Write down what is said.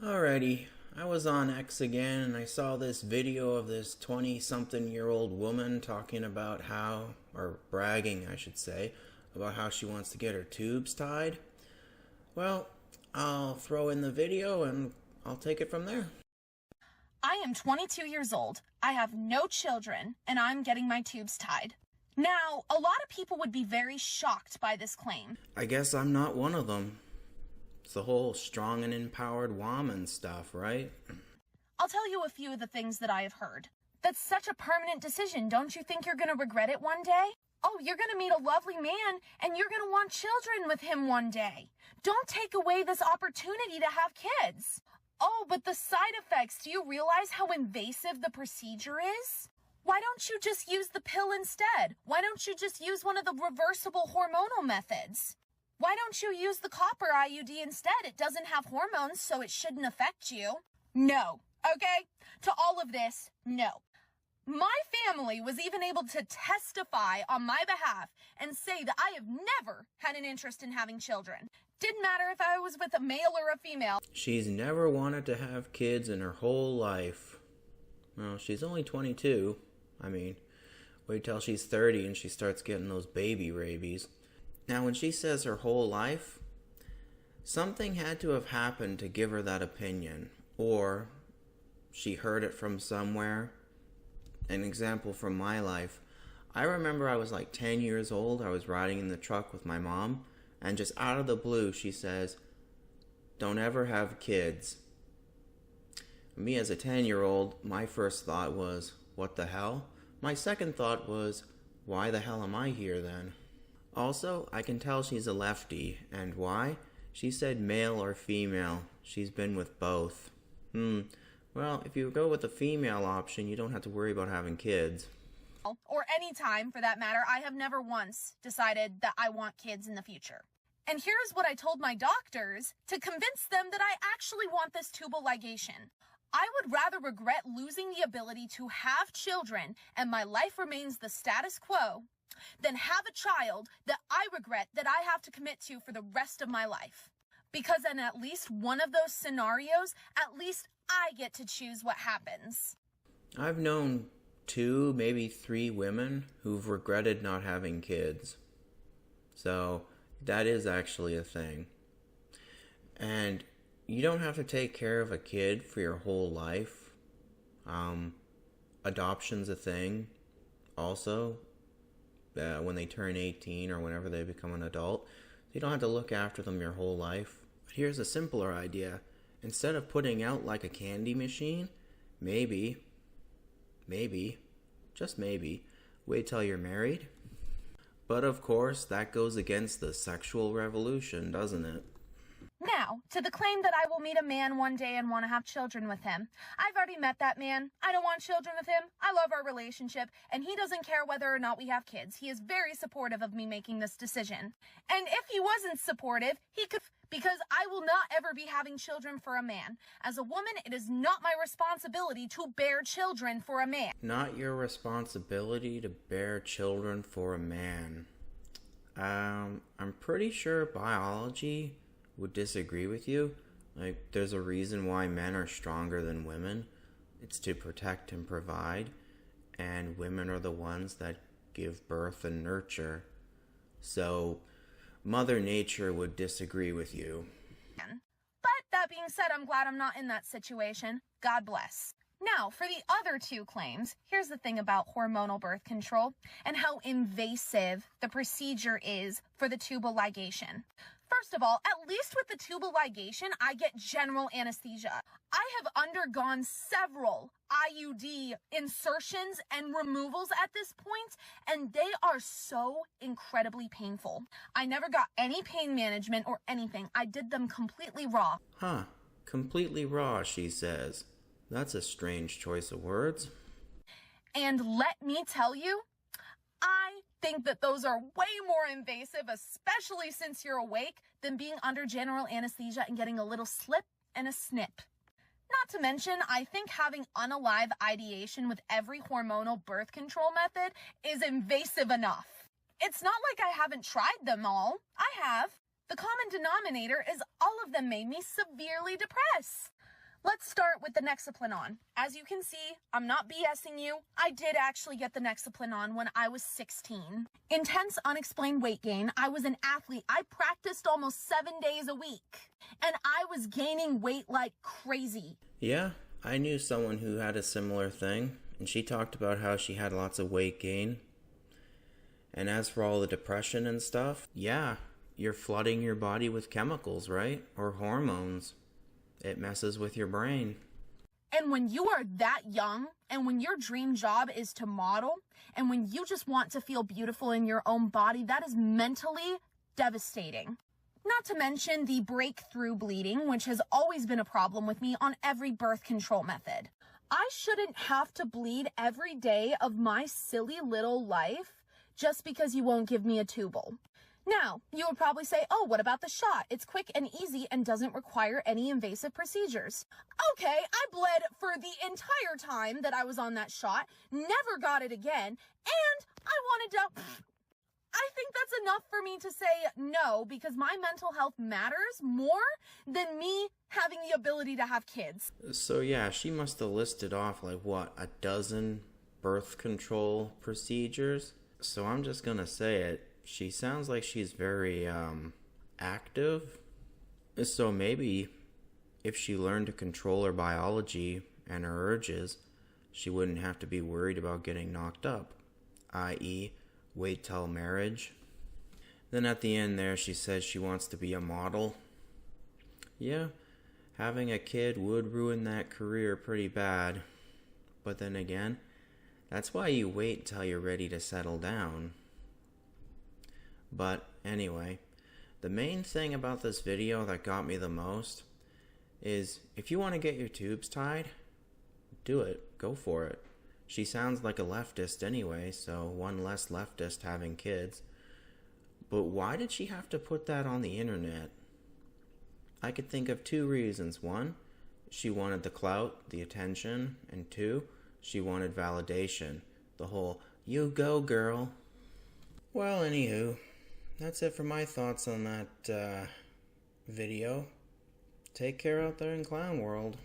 Alrighty, I was on X again and I saw this video of this 20-something-year-old woman talking about how, or bragging I should say, about how she wants to get her tubes tied. Well, I'll throw in the video and I'll take it from there. I am 22 years old. I have no children and I'm getting my tubes tied. Now, a lot of people would be very shocked by this claim. I guess I'm not one of them. It's the whole strong and empowered Wuhman stuff, right? I'll tell you a few of the things that I have heard. That's such a permanent decision. Don't you think you're going to regret it one day? Oh, you're going to meet a lovely man and you're going to want children with him one day. Don't take away this opportunity to have kids. Oh, but the side effects, do you realize how invasive the procedure is? Why don't you just use the pill instead? Why don't you just use one of the reversible hormonal methods? Why don't you use the copper IUD instead? It doesn't have hormones, so it shouldn't affect you. No, okay? To all of this, no. My family was even able to testify on my behalf and say that I have never had an interest in having children. Didn't matter if I was with a male or a female. She's never wanted to have kids in her whole life. Well, she's only 22. I mean, wait till she's 30 and she starts getting those baby rabies. Now, when she says her whole life, something had to have happened to give her that opinion. Or she heard it from somewhere. An example from my life. I remember I was like 10 years old. I was riding in the truck with my mom. And just out of the blue, she says, "Don't ever have kids." Me as a 10-year-old, my first thought was, what the hell? My second thought was, why the hell am I here then? Also, I can tell she's a lefty. And why? She said male or female. She's been with both. Well, if you go with the female option, you don't have to worry about having kids. Or any time, for that matter, I have never once decided that I want kids in the future. And here's what I told my doctors to convince them that I actually want this tubal ligation. I would rather regret losing the ability to have children and my life remains the status quo than have a child that I regret that I have to commit to for the rest of my life. Because in at least one of those scenarios, at least I get to choose what happens. I've known 2, maybe 3 women who've regretted not having kids. So that is actually a thing. And you don't have to take care of a kid for your whole life. Adoption's a thing also. When they turn 18 or whenever they become an adult. You don't have to look after them your whole life. But here's a simpler idea. Instead of putting out like a candy machine, maybe, just maybe, wait till you're married. But of course, that goes against the sexual revolution, doesn't it? Now, to the claim that I will meet a man one day and want to have children with him. I've already met that man. I don't want children with him. I love our relationship, and he doesn't care whether or not we have kids. He is very supportive of me making this decision. And if he wasn't supportive, he could, because I will not ever be having children for a man. As a woman, it is not my responsibility to bear children for a man. Not your responsibility to bear children for a man. I'm pretty sure biology would disagree with you. Like, there's a reason why men are stronger than women. It's to protect and provide, and women are the ones that give birth and nurture. So Mother Nature would disagree with you. But that being said, I'm glad I'm not in that situation. God bless. Now, for the other 2 claims, here's the thing about hormonal birth control and how invasive the procedure is for the tubal ligation. First of all, at least with the tubal ligation, I get general anesthesia. I have undergone several IUD insertions and removals at this point, and they are so incredibly painful. I never got any pain management or anything. I did them completely raw. Huh. Completely raw, she says. That's a strange choice of words. And let me tell you, I think that those are way more invasive, especially since you're awake, than being under general anesthesia and getting a little slip and a snip. Not to mention, I think having unalive ideation with every hormonal birth control method is invasive enough. It's not like I haven't tried them all. I have. The common denominator is all of them made me severely depressed. Let's start with the Nexaplanon. As you can see, I'm not BSing you. I did actually get the Nexaplanon when I was 16. Intense unexplained weight gain. I was an athlete. I practiced almost 7 days a week. And I was gaining weight like crazy. Yeah, I knew someone who had a similar thing, and she talked about how she had lots of weight gain. And as for all the depression and stuff, yeah, you're flooding your body with chemicals, right? Or hormones. It messes with your brain. And when you are that young, and when your dream job is to model, and when you just want to feel beautiful in your own body, that is mentally devastating. Not to mention the breakthrough bleeding, which has always been a problem with me on every birth control method. I shouldn't have to bleed every day of my silly little life just because you won't give me a tubal. Now, you would probably say, oh, what about the shot? It's quick and easy and doesn't require any invasive procedures. Okay, I bled for the entire time that I was on that shot, never got it again, and I wanted to... I think that's enough for me to say no, because my mental health matters more than me having the ability to have kids. So yeah, she must have listed off like, what, a dozen birth control procedures? So I'm just gonna say it. She sounds like she's very active. So maybe if she learned to control her biology and her urges, she wouldn't have to be worried about getting knocked up, i.e., wait till marriage. Then at the end there, she says she wants to be a model. Yeah, having a kid would ruin that career pretty bad. But then again, that's why you wait till you're ready to settle down. But anyway, the main thing about this video that got me the most is if you want to get your tubes tied, do it. Go for it. She sounds like a leftist anyway, so one less leftist having kids. But why did she have to put that on the internet? I could think of 2 reasons. 1, she wanted the clout, the attention, and 2, she wanted validation. The whole, you go girl. Well, anywho, that's it for my thoughts on that video. Take care out there in clown world.